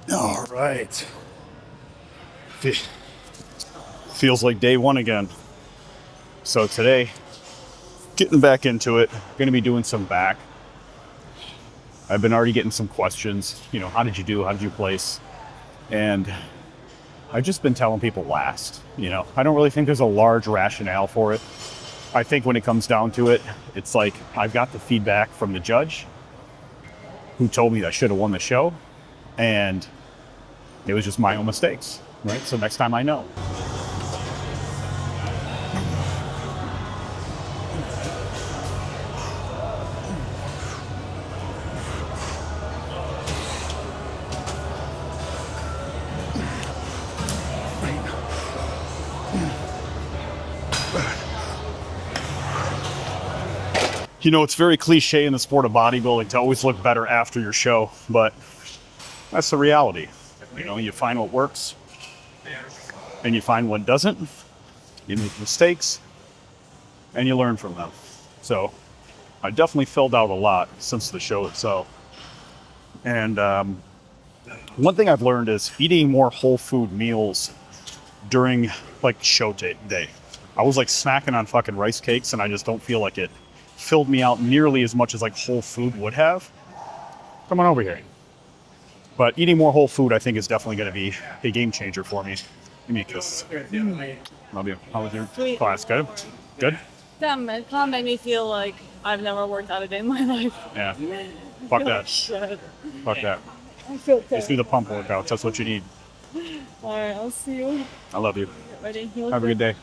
All right. Feels like day one again. So today, getting back into it, going to be doing some back. I've been already getting some questions. How did you do? How did you place? And I've just been telling people last. I don't really think there's a large rationale for it. I think when it comes down to it, it's like I've got the feedback from the judge who told me I should have won the show. And it was just my own mistakes, right? So next time I know. It's very cliche in the sport of bodybuilding to always look better after your show, but that's the reality. You find what works and you find what doesn't. You make mistakes and you learn from them. So I definitely filled out a lot since the show itself. And one thing I've learned is eating more whole food meals during show day. I was snacking on fucking rice cakes and I just don't feel like it filled me out nearly as much as whole food would have. Come on over here. But eating more whole food I think is definitely going to be a game changer for me. Give me a kiss. Love you. How was your class? Good? Good? Damn, it kind of made me feel like I've never worked out a day in my life. Yeah. Fuck that. Shit. Fuck that. I feel Just do the pump workouts. That's what you need. Alright, I'll see you. I love you. Get ready. Have a good day.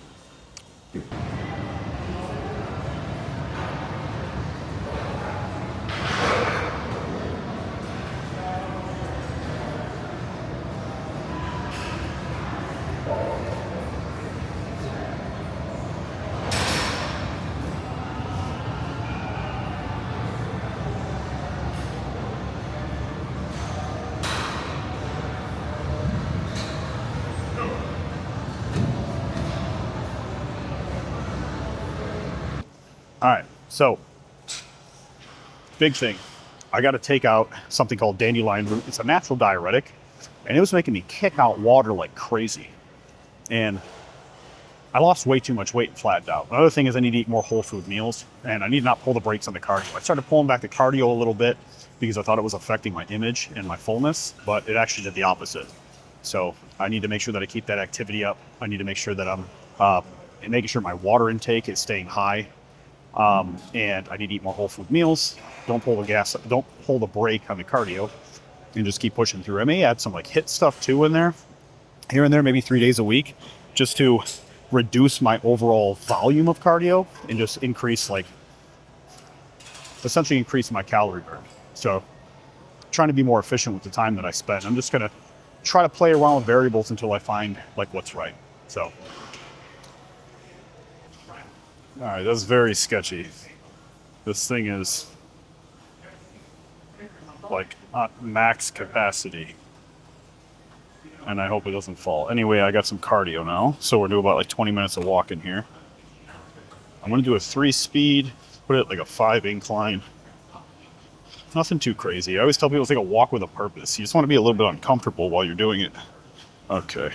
All right, so big thing. I got to take out something called dandelion root. It's a natural diuretic, and it was making me kick out water like crazy. And I lost way too much weight and flattened out. Another thing is I need to eat more whole food meals, and I need to not pull the brakes on the cardio. I started pulling back the cardio a little bit because I thought it was affecting my image and my fullness, but it actually did the opposite. So I need to make sure that I keep that activity up. I need to make sure that I'm making sure my water intake is staying high. And I need to eat more whole food meals. Don't pull the brake on the cardio, and just keep pushing through. I may add some HIIT stuff too in there, here and there, maybe 3 days a week, just to reduce my overall volume of cardio and just essentially increase my calorie burn. So trying to be more efficient with the time that I spend. I'm just gonna try to play around with variables until I find what's right. So. All right, that's very sketchy. This thing is at max capacity. And I hope it doesn't fall. Anyway, I got some cardio now. So we're doing about 20 minutes of walking here. I'm gonna do a 3-speed, put it a 5 incline. Nothing too crazy. I always tell people it's like a walk with a purpose. You just want to be a little bit uncomfortable while you're doing it. Okay.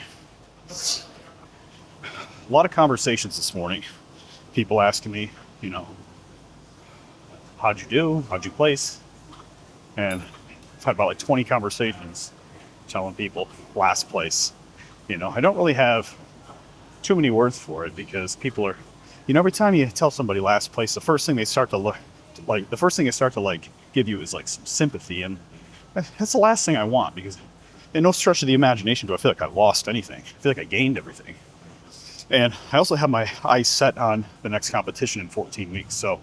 A lot of conversations this morning. People asking me, how'd you do? How'd you place? And I've had about 20 conversations telling people last place. I don't really have too many words for it because people are, every time you tell somebody last place, the first thing they start to give you is some sympathy. And that's the last thing I want, because in no stretch of the imagination do I feel like I lost anything. I feel like I gained everything. And I also have my eyes set on the next competition in 14 weeks. So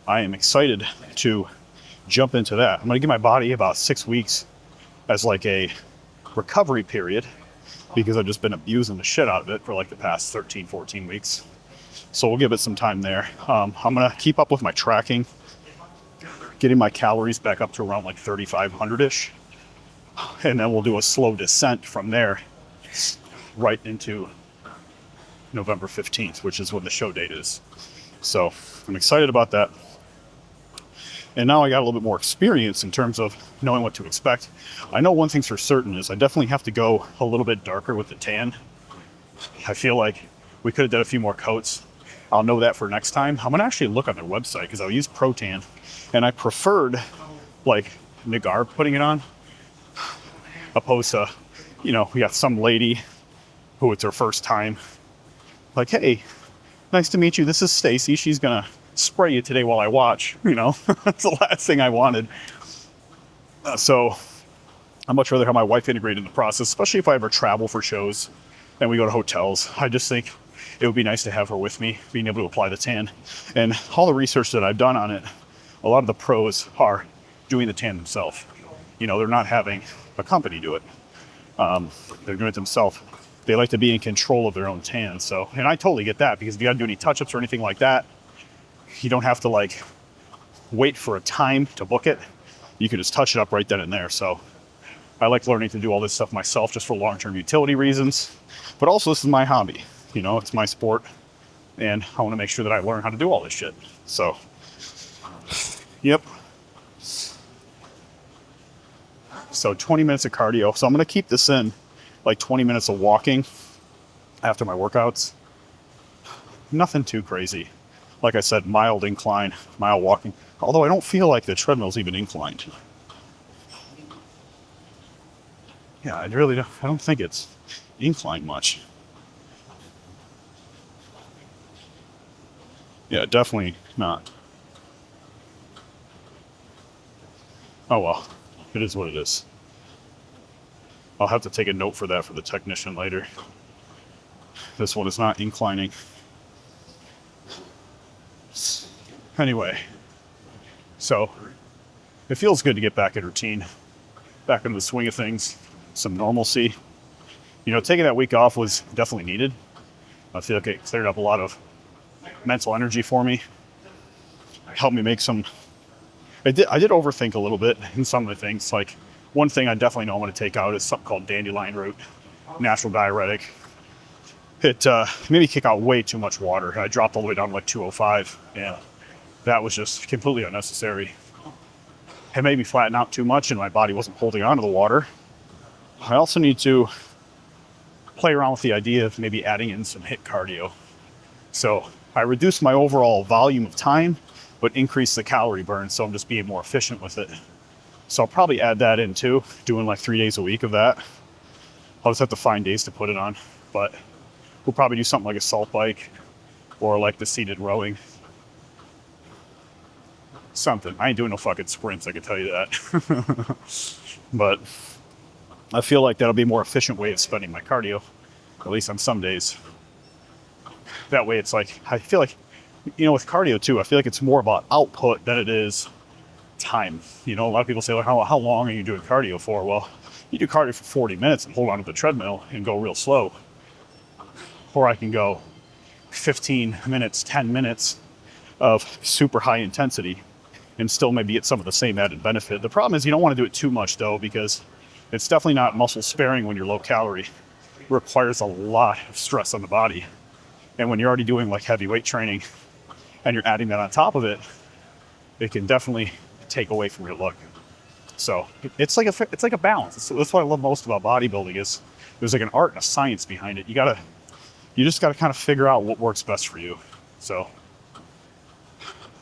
I am excited to jump into that. I'm going to give my body about 6 weeks as a recovery period, because I've just been abusing the shit out of it for the past 13, 14 weeks. So we'll give it some time there. I'm going to keep up with my tracking, getting my calories back up to around 3,500-ish. And then we'll do a slow descent from there right into November 15th, which is when the show date is. So I'm excited about that. And now I got a little bit more experience in terms of knowing what to expect. I know one thing's for certain is I definitely have to go a little bit darker with the tan. I feel like we could have done a few more coats. I'll know that for next time. I'm gonna actually look on their website because I use Pro Tan, and I preferred like Nagar putting it on, opposed to, we got some lady who it's her first time. Like, hey, nice to meet you. This is Stacy. She's gonna spray you today while I watch. That's the last thing I wanted. So I'd much rather have my wife integrate in the process, especially if I ever travel for shows and we go to hotels. I just think it would be nice to have her with me, being able to apply the tan. And all the research that I've done on it, a lot of the pros are doing the tan themselves. They're not having a company do it. They're doing it themselves. They like to be in control of their own tan. So, and I totally get that, because if you got to do any touch-ups or anything like that, you don't have to like wait for a time to book it. You can just touch it up right then and there. So I like learning to do all this stuff myself just for long-term utility reasons. But also, this is my hobby. It's my sport, and I want to make sure that I learn how to do all this shit. So, yep. So 20 minutes of cardio. So I'm going to keep this in like 20 minutes of walking after my workouts. Nothing too crazy. Like I said, mild incline, mild walking. Although I don't feel like the treadmill's even inclined. Yeah, I don't think it's inclined much. Yeah, definitely not. Oh well, it is what it is. I'll have to take a note for that for the technician later. This one is not inclining. Anyway, so it feels good to get back in routine, back into the swing of things, some normalcy. Taking that week off was definitely needed. I feel like it cleared up a lot of mental energy for me. Helped me make some. I did overthink a little bit in some of the things. Like, one thing I definitely know I'm going to take out is something called dandelion root, natural diuretic. It made me kick out way too much water. I dropped all the way down to like 205, and that was just completely unnecessary. It made me flatten out too much, and my body wasn't holding on to the water. I also need to play around with the idea of maybe adding in some HIIT cardio. So I reduce my overall volume of time, but increase the calorie burn, so I'm just being more efficient with it. So I'll probably add that in too, doing like 3 days a week of that. I'll just have to find days to put it on, but we'll probably do something like a salt bike or like the seated rowing. Something. I ain't doing no fucking sprints, I can tell you that. But I feel like that'll be a more efficient way of spending my cardio, at least on some days. That way it's like, I feel like, with cardio too, I feel like it's more about output than it is time. A lot of people say, like, how long are you doing cardio for? Well, you do cardio for 40 minutes and hold on to the treadmill and go real slow. Or I can go 15 minutes, 10 minutes of super high intensity and still maybe get some of the same added benefit. The problem is you don't want to do it too much though, because it's definitely not muscle sparing when you're low calorie. It requires a lot of stress on the body. And when you're already doing like heavy weight training and you're adding that on top of it, it can definitely take away from your look. So it's like a balance. That's what I love most about bodybuilding is there's like an art and a science behind it. You just gotta kind of figure out what works best for you. So,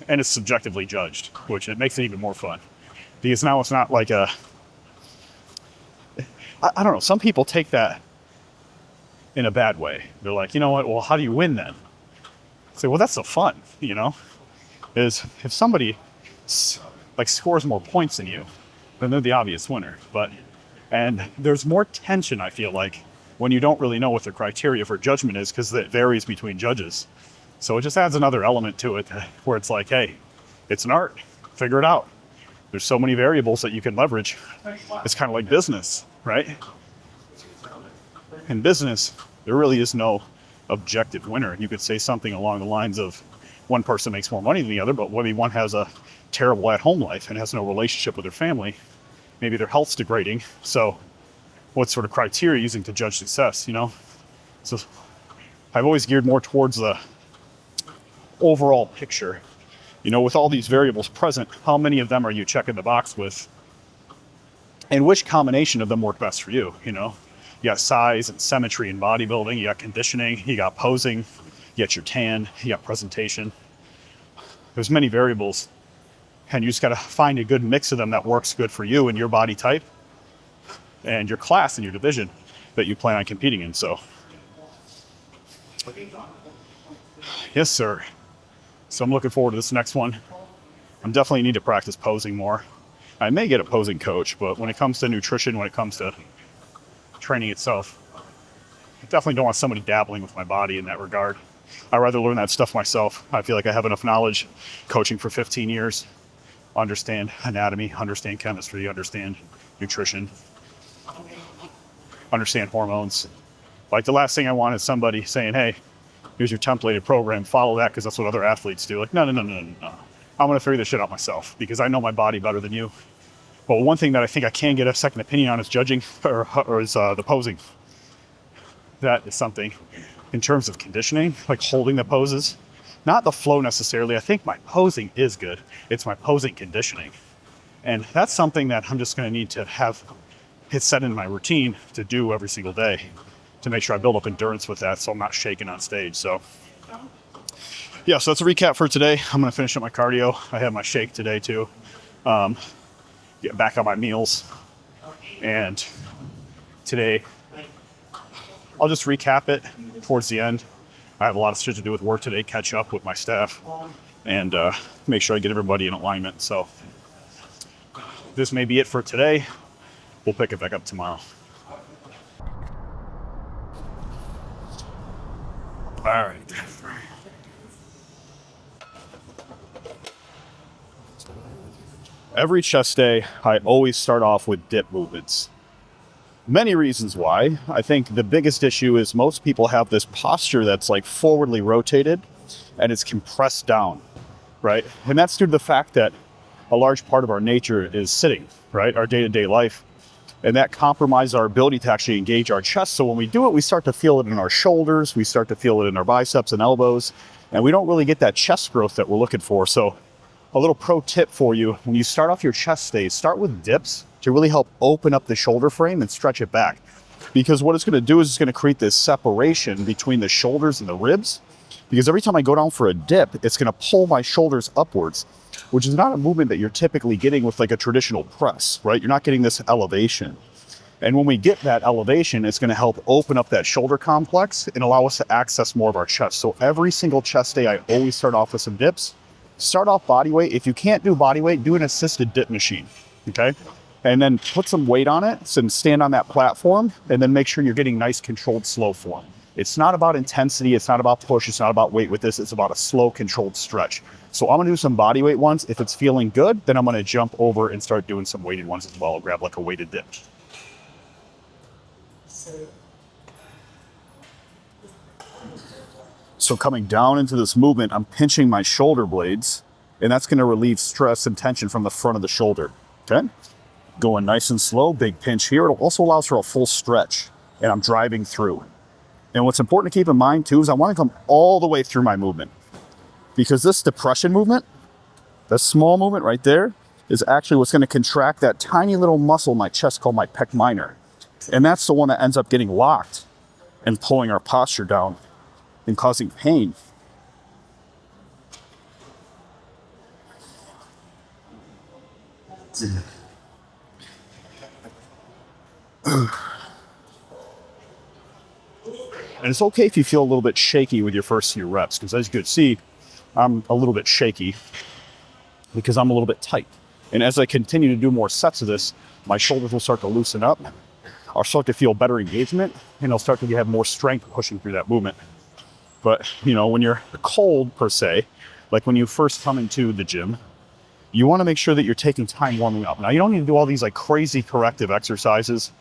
and it's subjectively judged, which it makes it even more fun, because now it's not like I don't know. Some people take that in a bad way. They're like, you know what? Well, how do you win then? I say, well, that's the fun, is if somebody like scores more points than you, then they're the obvious winner. And there's more tension, I feel like, when you don't really know what the criteria for judgment is, because it varies between judges. So it just adds another element to it where it's like, hey, it's an art, figure it out. There's so many variables that you can leverage. It's kind of like business, right? In business, there really is no objective winner. You could say something along the lines of one person makes more money than the other, but maybe one has a terrible at-home life and has no relationship with their family. Maybe their health's degrading. So what sort of criteria are you using to judge success, So I've always geared more towards the overall picture You know, with all these variables present, how many of them are you checking the box with? And which combination of them work best for you, you know? You got size and symmetry in bodybuilding, you got conditioning, you got posing, you got your tan, you got presentation. There's many variables, and you just got to find a good mix of them that works good for you and your body type and your class and your division that you plan on competing in. So, yes, sir. So I'm looking forward to this next one. I'm definitely need to practice posing more. I may get a posing coach, but when it comes to nutrition, when it comes to training itself, I definitely don't want somebody dabbling with my body in that regard. I'd rather learn that stuff myself. I feel like I have enough knowledge coaching for 15 years, understand anatomy, understand chemistry, understand nutrition, understand hormones. Like, the last thing I want is somebody saying, hey, here's your templated program, follow that because that's what other athletes do. Like, no. I'm gonna figure this shit out myself because I know my body better than you. But one thing that I think I can get a second opinion on is judging, or is the posing. That is something in terms of conditioning, like holding the poses, not the flow necessarily. I think my posing is good. It's my posing conditioning. And that's something that I'm just gonna need to have it set in my routine to do every single day to make sure I build up endurance with that so I'm not shaking on stage. So yeah, so that's a recap for today. I'm gonna finish up my cardio. I have my shake today too. Get back on my meals. And today, I'll just recap it towards the end. I have a lot of shit to do with work today, catch up with my staff, and make sure I get everybody in alignment. So this may be it for today. We'll pick it back up tomorrow. All right. Every chest day, I always start off with dip movements. Many reasons why. I think the biggest issue is most people have this posture that's like forwardly rotated and it's compressed down, right? And that's due to the fact that a large part of our nature is sitting, right? Our day-to-day life. And that compromises our ability to actually engage our chest. So when we do it, we start to feel it in our shoulders, we start to feel it in our biceps and elbows, and we don't really get that chest growth that we're looking for. So a little pro tip for you, when you start off your chest days, start with dips to really help open up the shoulder frame and stretch it back. Because what it's gonna do is it's gonna create this separation between the shoulders and the ribs. Because every time I go down for a dip, it's gonna pull my shoulders upwards, which is not a movement that you're typically getting with like a traditional press, right? You're not getting this elevation. And when we get that elevation, it's gonna help open up that shoulder complex and allow us to access more of our chest. So every single chest day, I always start off with some dips. Start off body weight. If you can't do body weight, do an assisted dip machine, okay? And then put some weight on it and stand on that platform, and then make sure you're getting nice controlled slow form. It's not about intensity, it's not about push, it's not about weight with this, it's about a slow controlled stretch. So I'm gonna do some body weight ones. If it's feeling good, then I'm gonna jump over and start doing some weighted ones as well. I'll grab like a weighted dip. So coming down into this movement, I'm pinching my shoulder blades, and that's gonna relieve stress and tension from the front of the shoulder, okay? Going nice and slow, big pinch here. It also allows for a full stretch, and I'm driving through. And what's important to keep in mind too is I wanna come all the way through my movement, because this depression movement, that small movement right there, is actually what's gonna contract that tiny little muscle in my chest called my pec minor. And that's the one that ends up getting locked and pulling our posture down and causing pain. And it's okay if you feel a little bit shaky with your first few reps, because as you can see, I'm a little bit shaky because I'm a little bit tight. And as I continue to do more sets of this, my shoulders will start to loosen up. I'll start to feel better engagement, and I'll start to have more strength pushing through that movement. But, you know, when you're cold per se, like when you first come into the gym, you want to make sure that you're taking time warming up. Now, you don't need to do all these like crazy corrective exercises.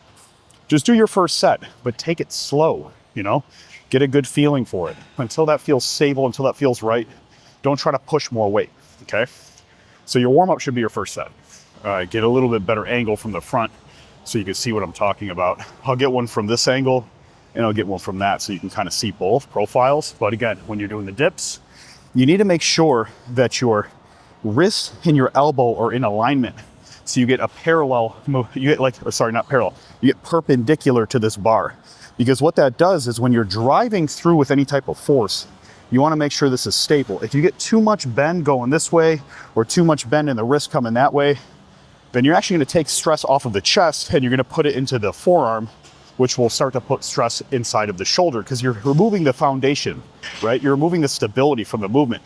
Just do your first set, but take it slow, you know? Get a good feeling for it. Until that feels stable, until that feels right, don't try to push more weight, okay? So your warm-up should be your first set. Get a little bit better angle from the front so you can see what I'm talking about. I'll get one from this angle, and I'll get one from that so you can kind of see both profiles. But again, when you're doing the dips, you need to make sure that you're wrist and your elbow are in alignment. So you get a parallel move, you get like, or sorry, not parallel, you get perpendicular to this bar. Because what that does is when you're driving through with any type of force, you want to make sure this is stable. If you get too much bend going this way or too much bend in the wrist coming that way, then you're actually going to take stress off of the chest and you're going to put it into the forearm, which will start to put stress inside of the shoulder because you're removing the foundation, right? You're removing the stability from the movement.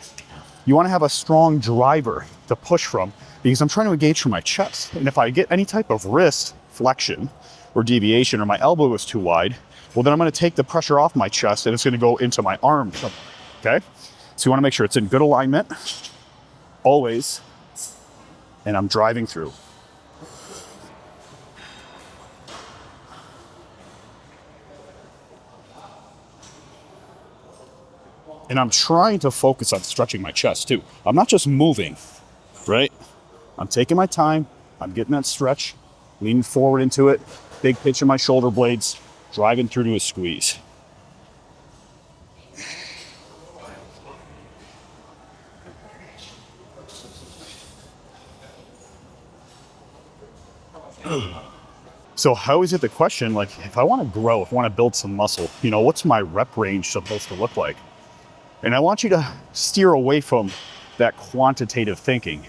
You want to have a strong driver to push from because I'm trying to engage from my chest. And if I get any type of wrist flexion or deviation or my elbow is too wide, well, then I'm going to take the pressure off my chest and it's going to go into my arm. Okay? So you want to make sure it's in good alignment, always. And I'm driving through. And I'm trying to focus on stretching my chest too. I'm not just moving, right? I'm taking my time. I'm getting that stretch, leaning forward into it, big pitch in my shoulder blades, driving through to a squeeze. So I always get the question, like, if I want to grow, if I want to build some muscle, what's my rep range supposed to look like? And I want you to steer away from that quantitative thinking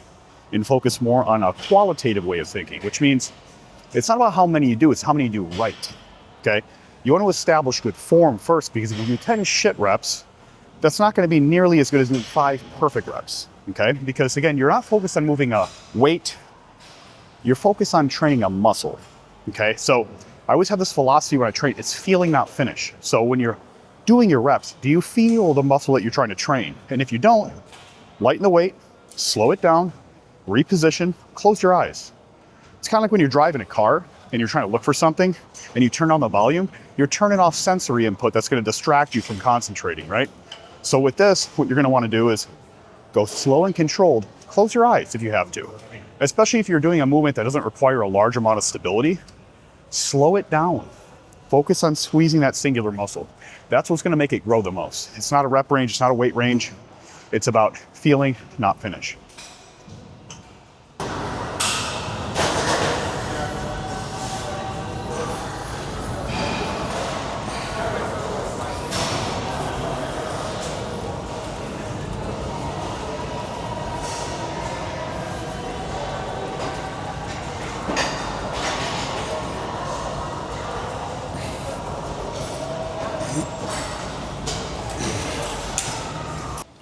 and focus more on a qualitative way of thinking, which means it's not about how many you do, it's how many you do right, okay? You want to establish good form first, because if you do 10 shit reps, that's not going to be nearly as good as doing 5 perfect reps, okay? Because again, you're not focused on moving a weight, you're focused on training a muscle, okay? So I always have this philosophy when I train, it's feeling, not finish. So when you're doing your reps, do you feel the muscle that you're trying to train? And if you don't, lighten the weight, slow it down, reposition, close your eyes. It's kind of like when you're driving a car and you're trying to look for something and you turn on the volume, you're turning off sensory input that's going to distract you from concentrating, right? So with this, what you're going to want to do is go slow and controlled. Close your eyes if you have to, especially if you're doing a movement that doesn't require a large amount of stability. Slow it down. Focus on squeezing that singular muscle. That's what's going to make it grow the most. It's not a rep range, it's not a weight range. It's about feeling, not finish.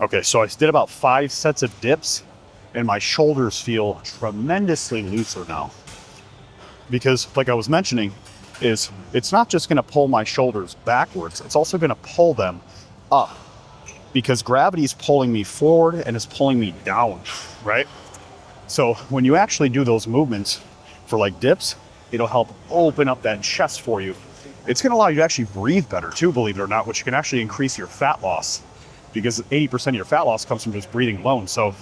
Okay, so I did about 5 sets of dips and my shoulders feel tremendously looser now. Because like I was mentioning, it's not just gonna pull my shoulders backwards, it's also gonna pull them up because gravity is pulling me forward and it's pulling me down, right? So when you actually do those movements for like dips, it'll help open up that chest for you. It's gonna allow you to actually breathe better too, believe it or not, which can actually increase your fat loss, because 80% of your fat loss comes from just breathing alone. So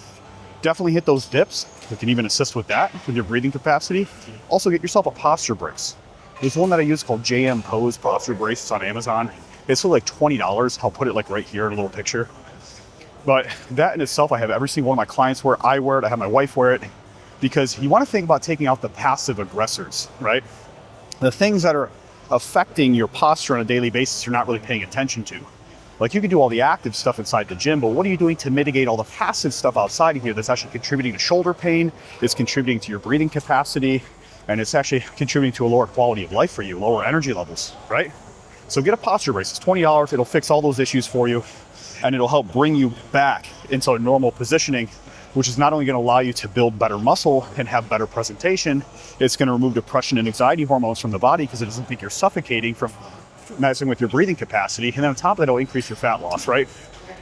definitely hit those dips. You can even assist with that, with your breathing capacity. Also get yourself a posture brace. There's one that I use called JM Pose posture brace. It's on Amazon. It's for like $20. I'll put it like right here in a little picture. But that in itself, I have every single one of my clients wear it. I wear it, I have my wife wear it, because you want to think about taking out the passive aggressors, right? The things that are affecting your posture on a daily basis you're not really paying attention to. Like you can do all the active stuff inside the gym, but what are you doing to mitigate all the passive stuff outside of here that's actually contributing to shoulder pain, it's contributing to your breathing capacity, and it's actually contributing to a lower quality of life for you, lower energy levels, right? So get a posture brace, it's $20, it'll fix all those issues for you, and it'll help bring you back into a normal positioning, which is not only gonna allow you to build better muscle and have better presentation, it's gonna remove depression and anxiety hormones from the body because it doesn't think you're suffocating from messing with your breathing capacity. And then on top of that, it'll increase your fat loss, right?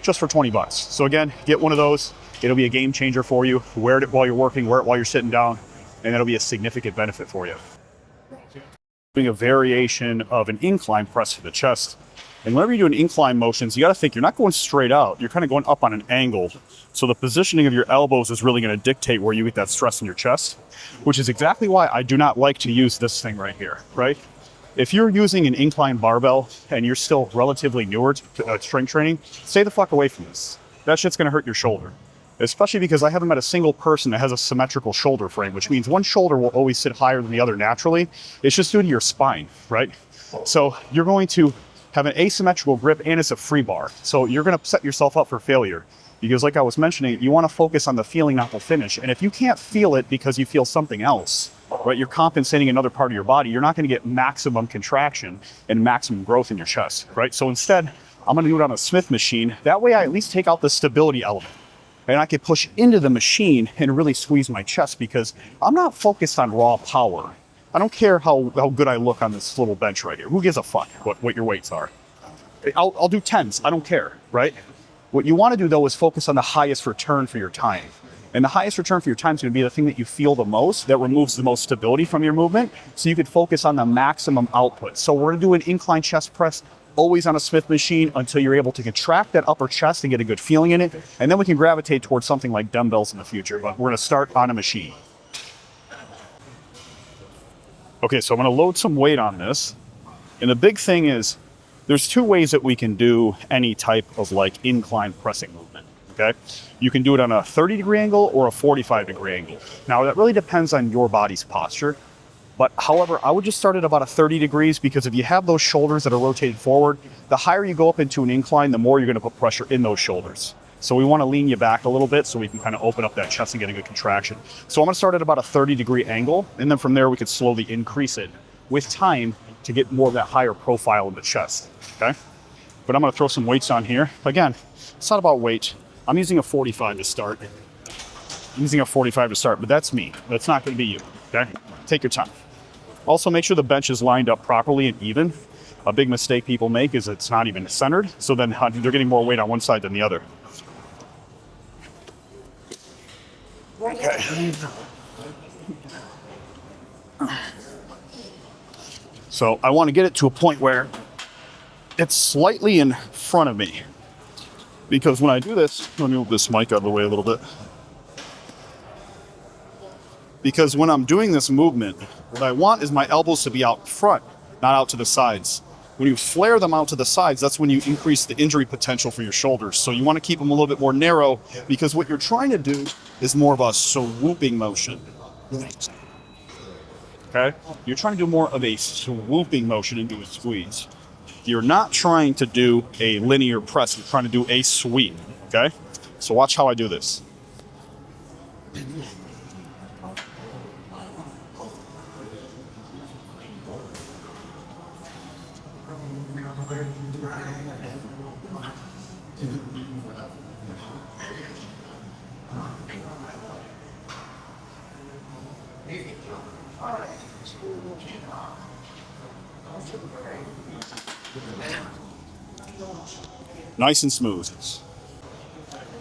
Just for $20. So again, get one of those. It'll be a game changer for you. Wear it while you're working, wear it while you're sitting down, and that'll be a significant benefit for you. Doing a variation of an incline press for the chest. And whenever you do an incline motions, you got to think you're not going straight out. You're kind of going up on an angle. So the positioning of your elbows is really going to dictate where you get that stress in your chest, which is exactly why I do not like to use this thing right here, right? If you're using an incline barbell and you're still relatively newer to strength training, stay the fuck away from this. That shit's gonna hurt your shoulder. especially because I haven't met a single person that has a symmetrical shoulder frame, which means one shoulder will always sit higher than the other naturally. It's just due to your spine, right? So you're going to have an asymmetrical grip and it's a free bar. So you're going to set yourself up for failure because like I was mentioning, you want to focus on the feeling, not the finish. And if you can't feel it because you feel something else, right, you're compensating another part of your body, you're not going to get maximum contraction and maximum growth in your chest, right? So instead, I'm going to do it on a Smith machine. That way I at least take out the stability element. And I can push into the machine and really squeeze my chest because I'm not focused on raw power. I don't care how good I look on this little bench right here. Who gives a fuck what your weights are? I'll do 10s. I don't care, right? What you want to do, though, is focus on the highest return for your time. And the highest return for your time is going to be the thing that you feel the most, that removes the most stability from your movement, so you can focus on the maximum output. So we're going to do an incline chest press always on a Smith machine until you're able to contract that upper chest and get a good feeling in it. And then we can gravitate towards something like dumbbells in the future, but we're going to start on a machine. Okay, so I'm going to load some weight on this. And the big thing is, there's two ways that we can do any type of like incline pressing movement, okay? You can do it on a 30-degree angle or a 45-degree angle. Now, that really depends on your body's posture. But however, I would just start at about a 30 degrees because if you have those shoulders that are rotated forward, the higher you go up into an incline, the more you're going to put pressure in those shoulders. So we want to lean you back a little bit so we can kind of open up that chest and get a good contraction. So I'm going to start at about a 30-degree angle, and then from there we could slowly increase it with time to get more of that higher profile in the chest, okay? But I'm going to throw some weights on here. Again, it's not about weight. I'm using a 45 to start. But that's me. That's not going to be you, okay? Take your time. Also, make sure the bench is lined up properly and even. A big mistake people make is it's not even centered, so then they're getting more weight on one side than the other. Okay. So I want to get it to a point where it's slightly in front of me. Because when I do this, let me move this mic out of the way a little bit. Because when I'm doing this movement, what I want is my elbows to be out front, not out to the sides. When you flare them out to the sides, that's when you increase the injury potential for your shoulders. So you want to keep them a little bit more narrow because what you're trying to do is more of a swooping motion. Okay? You're trying to do more of a swooping motion and do a squeeze. You're not trying to do a linear press. You're trying to do a sweep. Okay? So watch how I do this. Nice and smooth.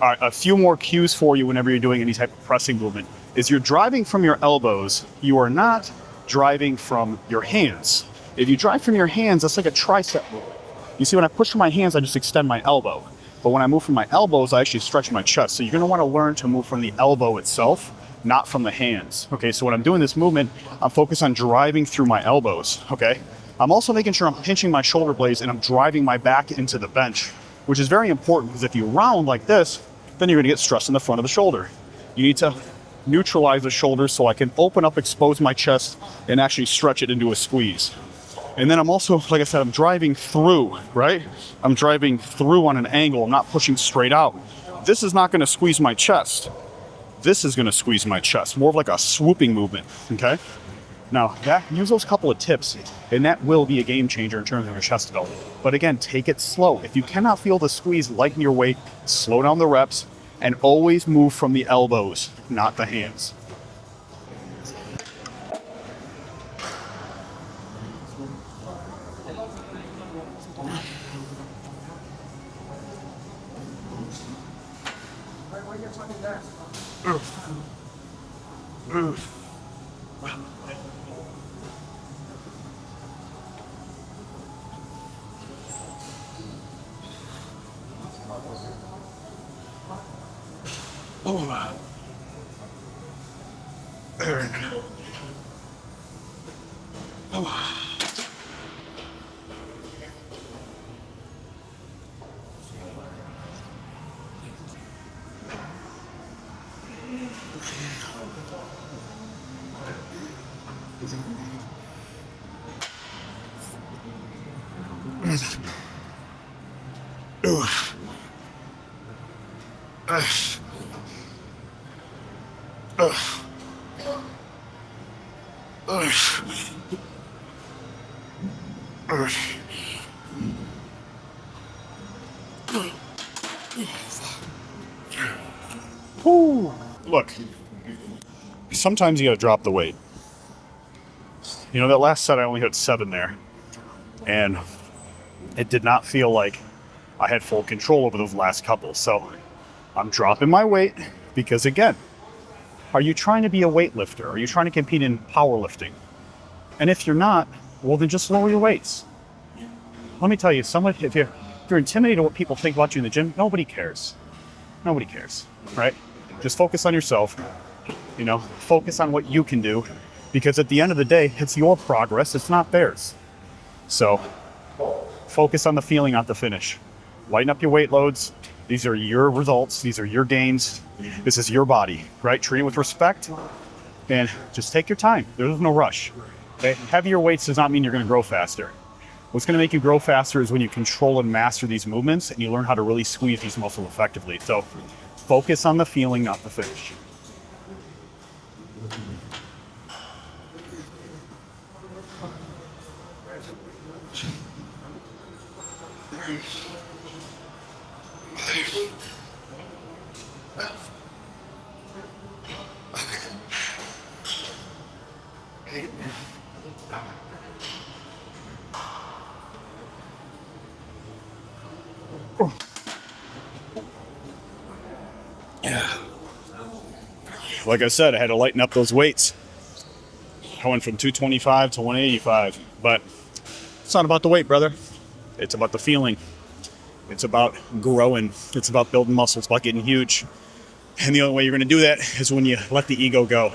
All right, a few more cues for you whenever you're doing any type of pressing movement is you're driving from your elbows. You are not driving from your hands. If you drive from your hands, that's like a tricep movement. You see, when I push from my hands, I just extend my elbow. But when I move from my elbows, I actually stretch my chest. So you're gonna wanna learn to move from the elbow itself, not from the hands. Okay, so when I'm doing this movement, I'm focused on driving through my elbows, okay? I'm also making sure I'm pinching my shoulder blades and I'm driving my back into the bench, which is very important because if you round like this, then you're gonna get stress in the front of the shoulder. You need to neutralize the shoulders so I can open up, expose my chest, and actually stretch it into a squeeze. And then I'm also, like I said, I'm driving through, right? I'm driving through on an angle. I'm not pushing straight out. This is not gonna squeeze my chest. This is gonna squeeze my chest, more of like a swooping movement, okay? Now, use those couple of tips, and that will be a game changer in terms of your chest development. But again, take it slow. If you cannot feel the squeeze, lighten your weight, slow down the reps, and always move from the elbows, not the hands. Whew. Look, sometimes you gotta drop the weight. You know, that last set I only hit 7 there, and it did not feel like I had full control over those last couple. So I'm dropping my weight because, again, are you trying to be a weightlifter? Are you trying to compete in powerlifting? And if you're not, well, then just lower your weights. Let me tell you, if you're intimidated what people think about you in the gym, nobody cares. Nobody cares, right? Just focus on yourself, focus on what you can do, because at the end of the day, it's your progress, it's not theirs. So focus on the feeling, not the finish. Lighten up your weight loads. These are your results. These are your gains. This is your body, right? Treat it with respect and just take your time. There's no rush. Okay? Heavier weights does not mean you're going to grow faster. What's going to make you grow faster is when you control and master these movements and you learn how to really squeeze these muscles effectively. So focus on the feeling, not the finish. Like I said, I had to lighten up those weights. I went from 225 to 185, but it's not about the weight, brother. It's about the feeling. It's about growing. It's about building muscle. It's about getting huge. And the only way you're going to do that is when you let the ego go.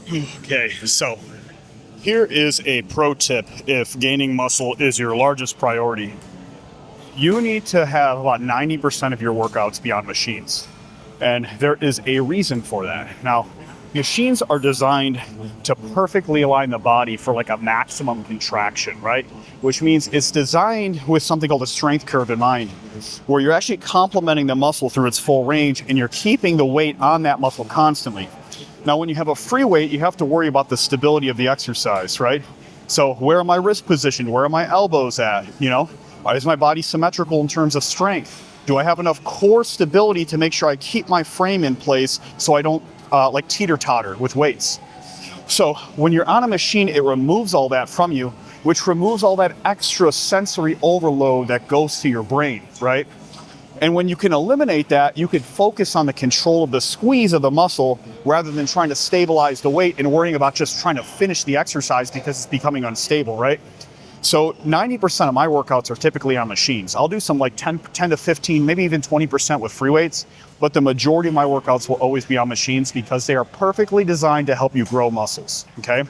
Okay, so here is a pro tip if gaining muscle is your largest priority. You need to have about 90% of your workouts be on machines. And there is a reason for that. Now, machines are designed to perfectly align the body for like a maximum contraction, right? Which means it's designed with something called a strength curve in mind, where you're actually complementing the muscle through its full range and you're keeping the weight on that muscle constantly. Now, when you have a free weight, you have to worry about the stability of the exercise, right? So where are my wrists positioned? Where are my elbows at? Is my body symmetrical in terms of strength? Do I have enough core stability to make sure I keep my frame in place so I don't like teeter-totter with weights? So when you're on a machine, it removes all that from you, which removes all that extra sensory overload that goes to your brain, right? And when you can eliminate that, you can focus on the control of the squeeze of the muscle rather than trying to stabilize the weight and worrying about just trying to finish the exercise because it's becoming unstable, right? So 90% of my workouts are typically on machines. I'll do some like 10 to 15, maybe even 20% with free weights, but the majority of my workouts will always be on machines because they are perfectly designed to help you grow muscles, okay?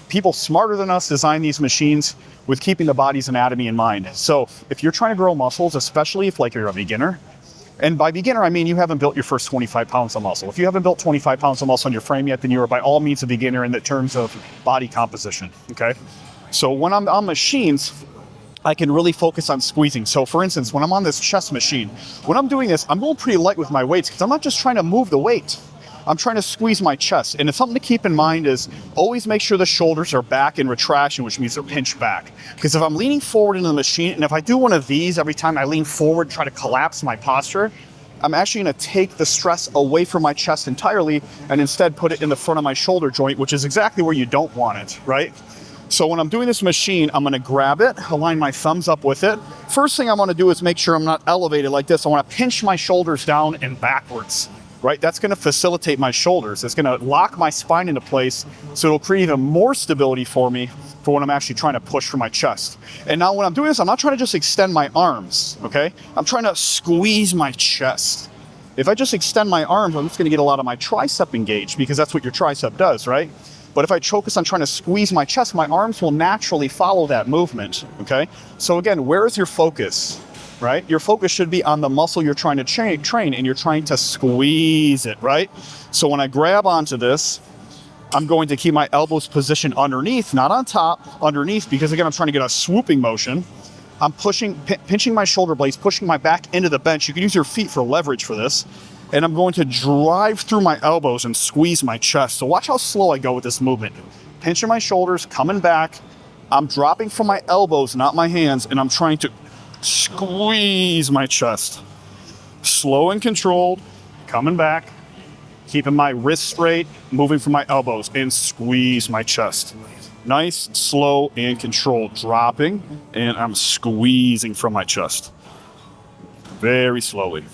People smarter than us design these machines with keeping the body's anatomy in mind. So if you're trying to grow muscles, especially if like you're a beginner, And by beginner, I mean you haven't built your first 25 pounds of muscle. If you haven't built 25 pounds of muscle on your frame yet, then you are by all means a beginner in the terms of body composition, okay? So when I'm on machines, I can really focus on squeezing. So for instance, when I'm on this chest machine, when I'm doing this, I'm going pretty light with my weights because I'm not just trying to move the weight. I'm trying to squeeze my chest. And it's something to keep in mind is always make sure the shoulders are back in retraction, which means they're pinched back. Because if I'm leaning forward into the machine, and if I do one of these every time I lean forward, try to collapse my posture, I'm actually gonna take the stress away from my chest entirely and instead put it in the front of my shoulder joint, which is exactly where you don't want it, right? So when I'm doing this machine, I'm gonna grab it, align my thumbs up with it. First thing I wanna do is make sure I'm not elevated like this. I wanna pinch my shoulders down and backwards, right? That's gonna facilitate my shoulders. It's gonna lock my spine into place, so it'll create even more stability for me for when I'm actually trying to push for my chest. And now when I'm doing this, I'm not trying to just extend my arms, okay? I'm trying to squeeze my chest. If I just extend my arms, I'm just gonna get a lot of my tricep engaged because that's what your tricep does, right? But if I focus on trying to squeeze my chest, my arms will naturally follow that movement, okay? So again, where is your focus, right? Your focus should be on the muscle you're trying to train and you're trying to squeeze it, right? So when I grab onto this, I'm going to keep my elbows positioned underneath, not on top, underneath, because again, I'm trying to get a swooping motion. I'm pinching my shoulder blades, pushing my back into the bench. You can use your feet for leverage for this. And I'm going to drive through my elbows and squeeze my chest. So watch how slow I go with this movement. Pinching my shoulders, coming back. I'm dropping from my elbows, not my hands, and I'm trying to squeeze my chest. Slow and controlled, coming back, keeping my wrists straight, moving from my elbows, and squeeze my chest. Nice, slow, and controlled. Dropping, and I'm squeezing from my chest. Very slowly.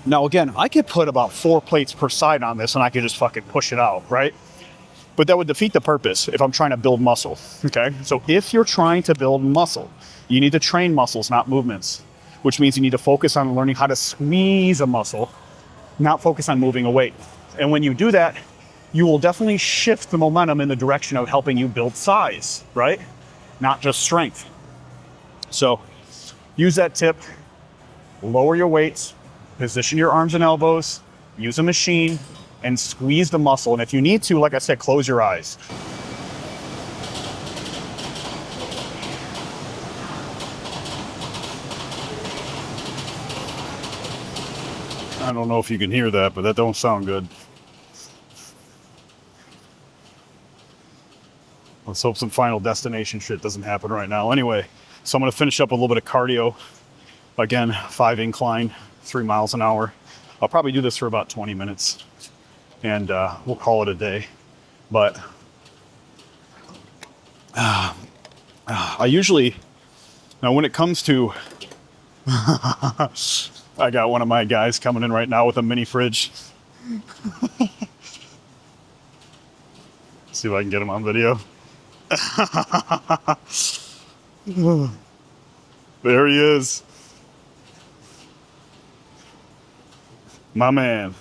Now again, I could put about 4 plates per side on this and I could just fucking push it out, right? But that would defeat the purpose if I'm trying to build muscle, okay? So if you're trying to build muscle, you need to train muscles, not movements, which means you need to focus on learning how to squeeze a muscle, not focus on moving a weight. And when you do that, you will definitely shift the momentum in the direction of helping you build size, right? Not just strength. So use that tip, lower your weights, position your arms and elbows, use a machine, and squeeze the muscle. And if you need to, like I said, close your eyes. I don't know if you can hear that, but that don't sound good. Let's hope some Final Destination shit doesn't happen right now. Anyway, so I'm gonna finish up a little bit of cardio. Again, 5 incline, 3 miles an hour. I'll probably do this for about 20 minutes and we'll call it a day. But I usually, now when it comes to, I got one of my guys coming in right now with a mini fridge. See if I can get him on video. There he is. My man.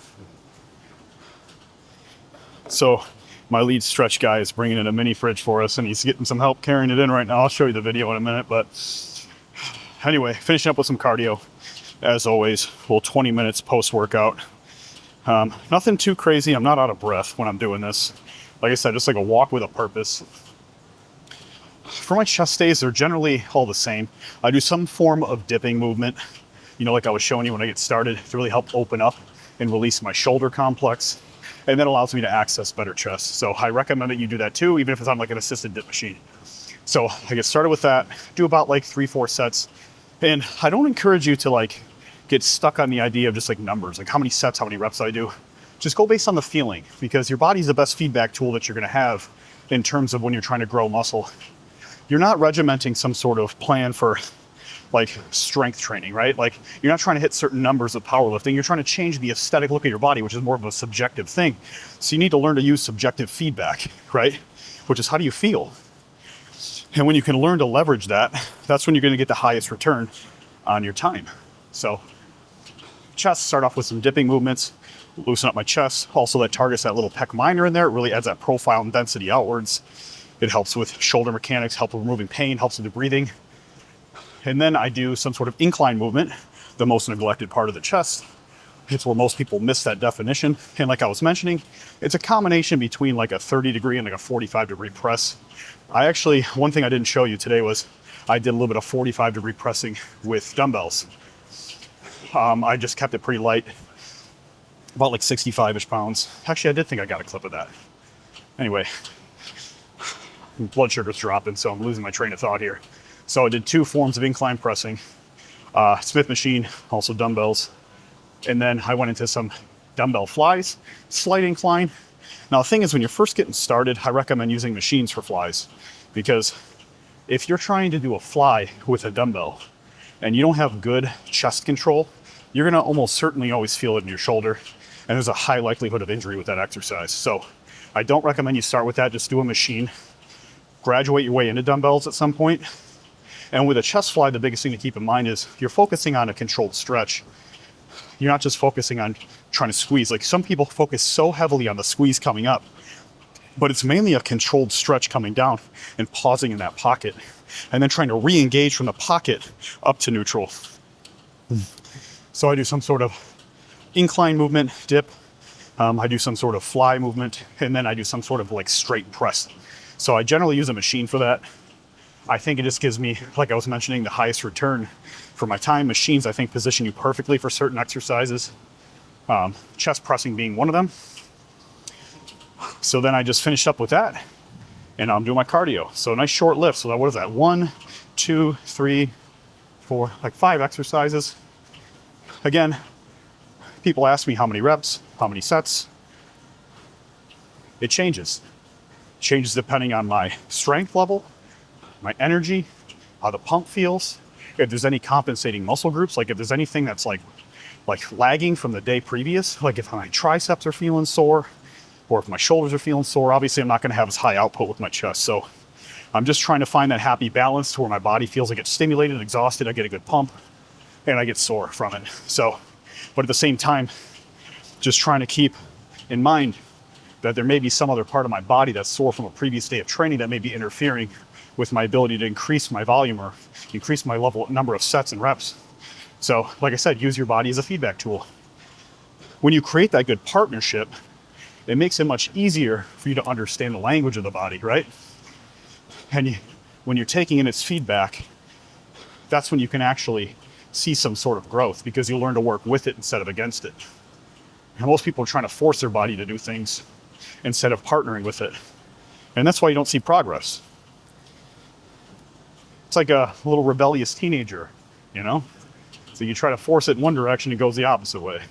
So my lead stretch guy is bringing in a mini fridge for us and he's getting some help carrying it in right now. I'll show you the video in a minute, but anyway, finishing up with some cardio. As always, well, 20 minutes post-workout. Nothing too crazy. I'm not out of breath when I'm doing this. Like I said, just like a walk with a purpose. For my chest days, they're generally all the same. I do some form of dipping movement, you know, like I was showing you when I get started, to really help open up and release my shoulder complex. And that allows me to access better chest. So I recommend that you do that too, even if it's on like an assisted dip machine. So I get started with that, do about like 3-4 sets. And I don't encourage you to like get stuck on the idea of just like numbers, like how many sets, how many reps I do. Just go based on the feeling, because your body's the best feedback tool that you're gonna have in terms of when you're trying to grow muscle. you're not regimenting some sort of plan for like strength training, right? Like you're not trying to hit certain numbers of powerlifting. You're trying to change the aesthetic look of your body, which is more of a subjective thing. So you need to learn to use subjective feedback, right? Which is how do you feel? And when you can learn to leverage that, that's when you're going to get the highest return on your time. So chest, start off with some dipping movements, loosen up my chest. Also that targets that little pec minor in there. It really adds that profile and density outwards. It helps with shoulder mechanics, helps with removing pain, helps with the breathing. And then I do some sort of incline movement, the most neglected part of the chest. It's where most people miss that definition. And like I was mentioning, it's a combination between like a 30-degree and like a 45-degree press. One thing I didn't show you today was I did a little bit of 45-degree pressing with dumbbells. I just kept it pretty light, about like 65-ish pounds. Actually, I did think I got a clip of that. Anyway, blood sugar's dropping, so I'm losing my train of thought here. So I did 2 forms of incline pressing, Smith machine, also dumbbells. And then I went into some dumbbell flies, slight incline. Now the thing is, when you're first getting started, I recommend using machines for flies, because if you're trying to do a fly with a dumbbell and you don't have good chest control, you're gonna almost certainly always feel it in your shoulder. And there's a high likelihood of injury with that exercise. So I don't recommend you start with that. Just do a machine, graduate your way into dumbbells at some point. And with a chest fly, the biggest thing to keep in mind is you're focusing on a controlled stretch. You're not just focusing on trying to squeeze. Like some people focus so heavily on the squeeze coming up, but it's mainly a controlled stretch coming down and pausing in that pocket and then trying to re-engage from the pocket up to neutral. So I do some sort of incline movement, dip. I do some sort of fly movement, and then I do some sort of like straight press. So I generally use a machine for that. I think it just gives me, like I was mentioning, the highest return for my time. Machines, I think, position you perfectly for certain exercises. Chest pressing being one of them. So then I just finished up with that, and I'm doing my cardio. So a nice short lift. So what is that? 1, 2, 3, 4, like 5 exercises. Again, people ask me how many reps, how many sets. It changes. It changes depending on my strength level, my energy, how the pump feels, if there's any compensating muscle groups, like if there's anything that's like lagging from the day previous, like if my triceps are feeling sore or if my shoulders are feeling sore. Obviously I'm not going to have as high output with my chest. So I'm just trying to find that happy balance to where my body feels like it's stimulated, exhausted, I get a good pump, and I get sore from it. So, but at the same time, just trying to keep in mind that there may be some other part of my body that's sore from a previous day of training that may be interfering with my ability to increase my volume or increase my number of sets and reps. So, like I said, use your body as a feedback tool. When you create that good partnership, it makes it much easier for you to understand the language of the body, right? And when you're taking in its feedback, that's when you can actually see some sort of growth, because you'll learn to work with it instead of against it. And most people are trying to force their body to do things instead of partnering with it. And that's why you don't see progress. It's like a little rebellious teenager, you know? So you try to force it in one direction, it goes the opposite way.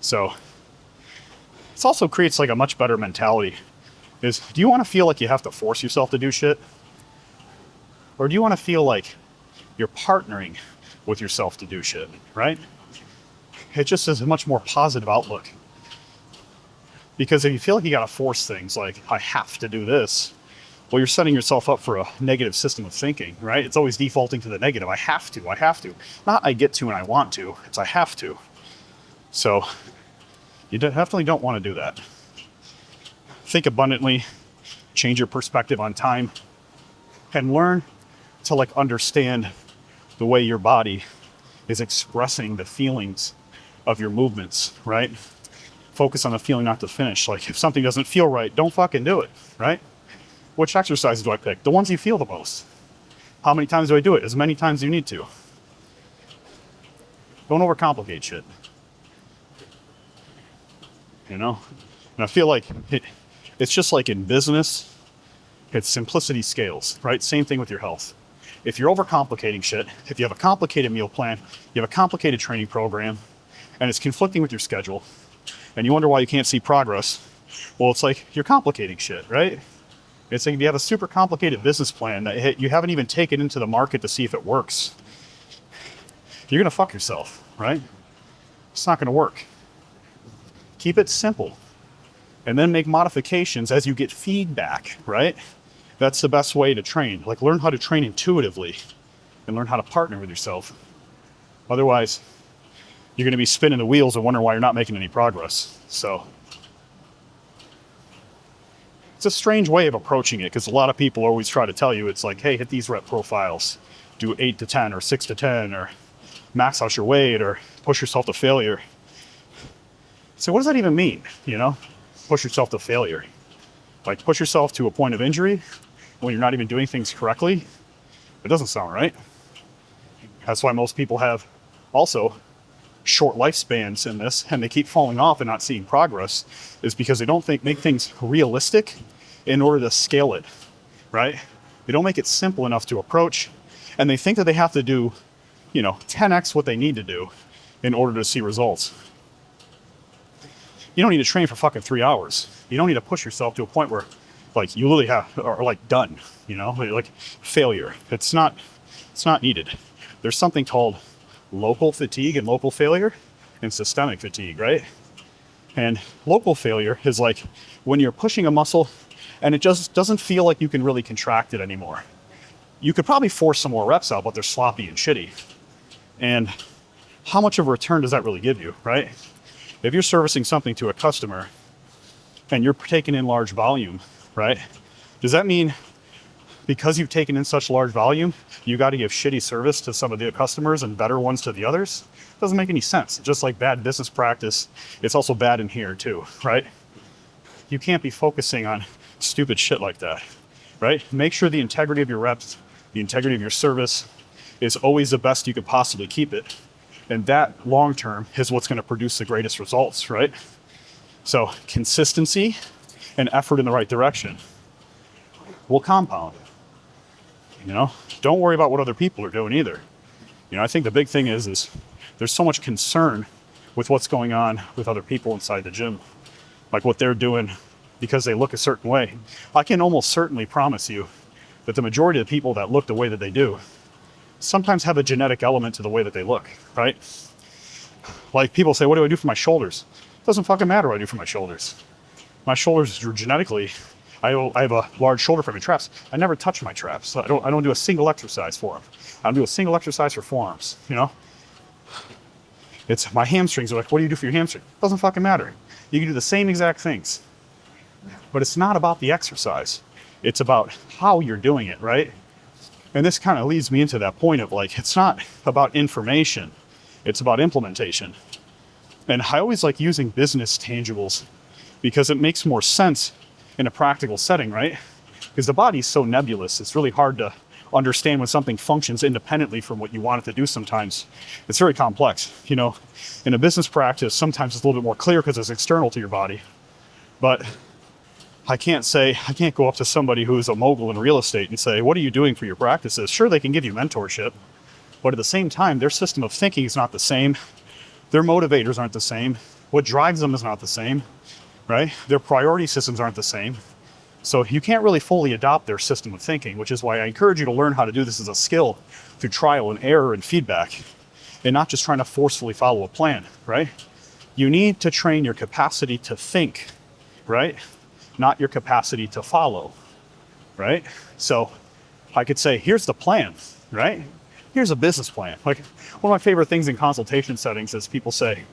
So it also creates like a much better mentality. Do you want to feel like you have to force yourself to do shit? Or do you want to feel like you're partnering with yourself to do shit, right? It just is a much more positive outlook. Because if you feel like you got to force things, like I have to do this, well, you're setting yourself up for a negative system of thinking, right? It's always defaulting to the negative. I have to. Not I get to and I want to. It's I have to. So you definitely don't want to do that. Think abundantly, change your perspective on time, and learn to like understand the way your body is expressing the feelings of your movements, right? Focus on the feeling, not the finish. Like if something doesn't feel right, don't fucking do it, right? Which exercises do I pick? The ones you feel the most. How many times do I do it? As many times as you need to. Don't overcomplicate shit. You know? And I feel like it's just like in business, it's simplicity scales, right? Same thing with your health. If you're overcomplicating shit, if you have a complicated meal plan, you have a complicated training program, and it's conflicting with your schedule, and you wonder why you can't see progress, well, it's like you're complicating shit, right? It's like if you have a super complicated business plan that you haven't even taken into the market to see if it works, you're going to fuck yourself, right? It's not going to work. Keep it simple and then make modifications as you get feedback, right? That's the best way to train. Like, learn how to train intuitively and learn how to partner with yourself. Otherwise, you're going to be spinning the wheels and wondering why you're not making any progress. So it's a strange way of approaching it, because a lot of people always try to tell you it's like, hey, hit these rep profiles, do 8 to 10 or 6 to 10, or max out your weight, or push yourself to failure. So what does that even mean? You know, push yourself to failure. Like, push yourself to a point of injury when you're not even doing things correctly? It doesn't sound right. That's why most people have also short lifespans in this, and they keep falling off and not seeing progress, is because they don't make things realistic in order to scale it, right? They don't make it simple enough to approach, and they think that they have to do, 10x what they need to do in order to see results. You don't need to train for fucking 3 hours. You don't need to push yourself to a point where, like, you literally are like done, like failure. It's not needed. There's something called local fatigue and local failure and systemic fatigue, right? And local failure is like when you're pushing a muscle and it just doesn't feel like you can really contract it anymore. You could probably force some more reps out, but they're sloppy and shitty. And how much of a return does that really give you, right? If you're servicing something to a customer and you're taking in large volume, right? Does that mean because you've taken in such large volume, you got to give shitty service to some of the customers and better ones to the others? Doesn't make any sense. Just like bad business practice, it's also bad in here too, right? You can't be focusing on stupid shit like that, right? Make sure the integrity of your reps, the integrity of your service is always the best you could possibly keep it. And that long term is what's going to produce the greatest results, right? So consistency and effort in the right direction will compound. Don't worry about what other people are doing either. I think the big thing is there's so much concern with what's going on with other people inside the gym, like what they're doing because they look a certain way. I can almost certainly promise you that the majority of the people that look the way that they do sometimes have a genetic element to the way that they look, right? Like, people say, what do I do for my shoulders? It doesn't fucking matter what I do for my shoulders. My shoulders are genetically, I have a large shoulder frame and traps. I never touch my traps. I don't do a single exercise for them. I don't do a single exercise for forearms, It's my hamstrings are like, what do you do for your hamstring? It doesn't fucking matter. You can do the same exact things. But it's not about the exercise. It's about how you're doing it, right? And this kind of leads me into that point of, like, it's not about information. It's about implementation. And I always like using business tangibles because it makes more sense in a practical setting, right? Because the body's so nebulous, it's really hard to understand when something functions independently from what you want it to do sometimes. It's very complex. In a business practice, sometimes it's a little bit more clear because it's external to your body. But I can't go up to somebody who's a mogul in real estate and say, what are you doing for your practices? Sure, they can give you mentorship, but at the same time, their system of thinking is not the same. Their motivators aren't the same. What drives them is not the same, right? Their priority systems aren't the same. So you can't really fully adopt their system of thinking, which is why I encourage you to learn how to do this as a skill through trial and error and feedback, and not just trying to forcefully follow a plan, right? You need to train your capacity to think, right? Not your capacity to follow, right? So I could say, here's the plan, right? Here's a business plan. Like, one of my favorite things in consultation settings is people say,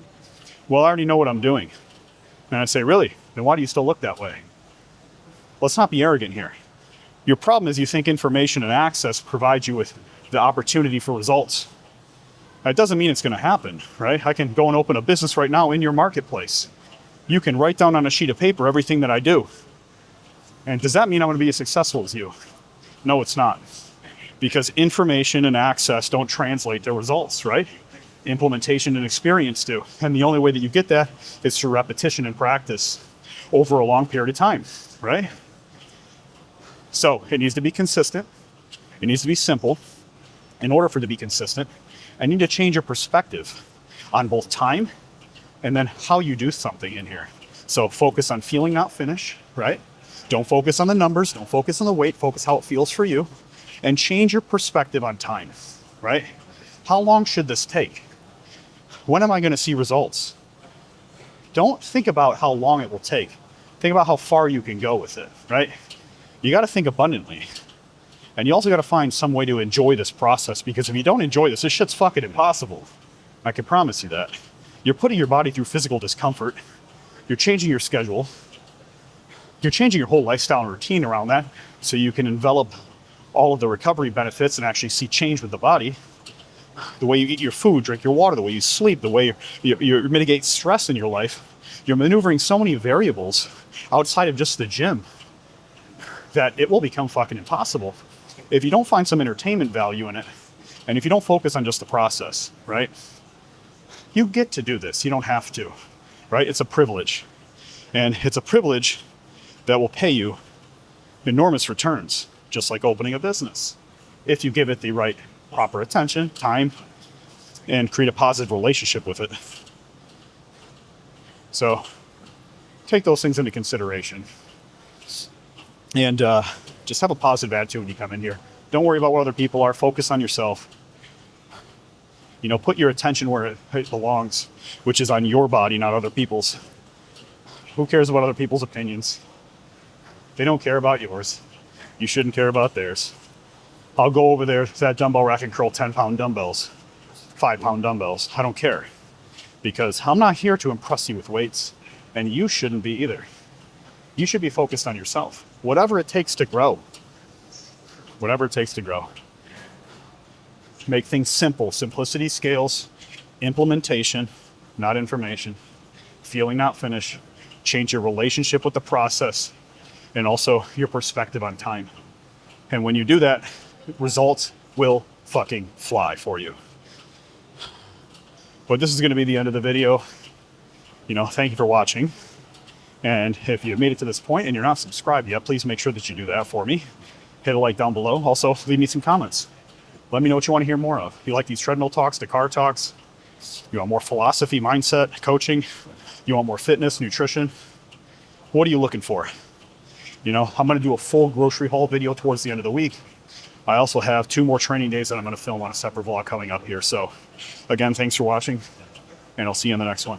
well, I already know what I'm doing. And I'd say, really? Then why do you still look that way? Let's not be arrogant here. Your problem is you think information and access provide you with the opportunity for results. That doesn't mean it's going to happen, right? I can go and open a business right now in your marketplace. You can write down on a sheet of paper everything that I do. And does that mean I'm going to be as successful as you? No, it's not. Because information and access don't translate to results, right? Implementation and experience do. And the only way that you get that is through repetition and practice over a long period of time, right? So it needs to be consistent. It needs to be simple. In order for it to be consistent, I need to change your perspective on both time and then how you do something in here. So focus on feeling, not finish, right? Don't focus on the numbers, don't focus on the weight, focus how it feels for you, and change your perspective on time, right? How long should this take? When am I going to see results? Don't think about how long it will take. Think about how far you can go with it, right? You got to think abundantly. And you also got to find some way to enjoy this process, because if you don't enjoy this shit's fucking impossible. I can promise you that. You're putting your body through physical discomfort. You're changing your schedule. You're changing your whole lifestyle and routine around that so you can envelop all of the recovery benefits and actually see change with the body. The way you eat your food, drink your water, the way you sleep, the way you mitigate stress in your life. You're maneuvering so many variables outside of just the gym that it will become fucking impossible if you don't find some entertainment value in it, and if you don't focus on just the process, right? You get to do this. You don't have to, right? It's a privilege. And it's a privilege that will pay you enormous returns, just like opening a business, if you give it the right proper attention, time, and create a positive relationship with it. So take those things into consideration. And just have a positive attitude when you come in here. Don't worry about what other people are. Focus on yourself. You know, put your attention where it belongs, which is on your body, not other people's. Who cares about other people's opinions? They don't care about yours. You shouldn't care about theirs. I'll go over there to that dumbbell rack and curl 10-pound dumbbells, 5-pound dumbbells. I don't care, because I'm not here to impress you with weights, and you shouldn't be either. You should be focused on yourself. Whatever it takes to grow. Whatever it takes to grow. Make things simple. Simplicity scales. Implementation, not information. Feeling, not finish. Change your relationship with the process, and also your perspective on time. And when you do that, results will fucking fly for you. But this is going to be the end of the video. You know, thank you for watching. And if you made it to this point and you're not subscribed yet, please make sure that you do that for me. Hit a like down below. Also, leave me some comments. Let me know what you want to hear more of. If you like these treadmill talks, the car talks, you want more philosophy, mindset, coaching, you want more fitness, nutrition, what are you looking for? You know, I'm going to do a full grocery haul video towards the end of the week. I also have 2 more training days that I'm going to film on a separate vlog coming up here. So again, thanks for watching, and I'll see you in the next one.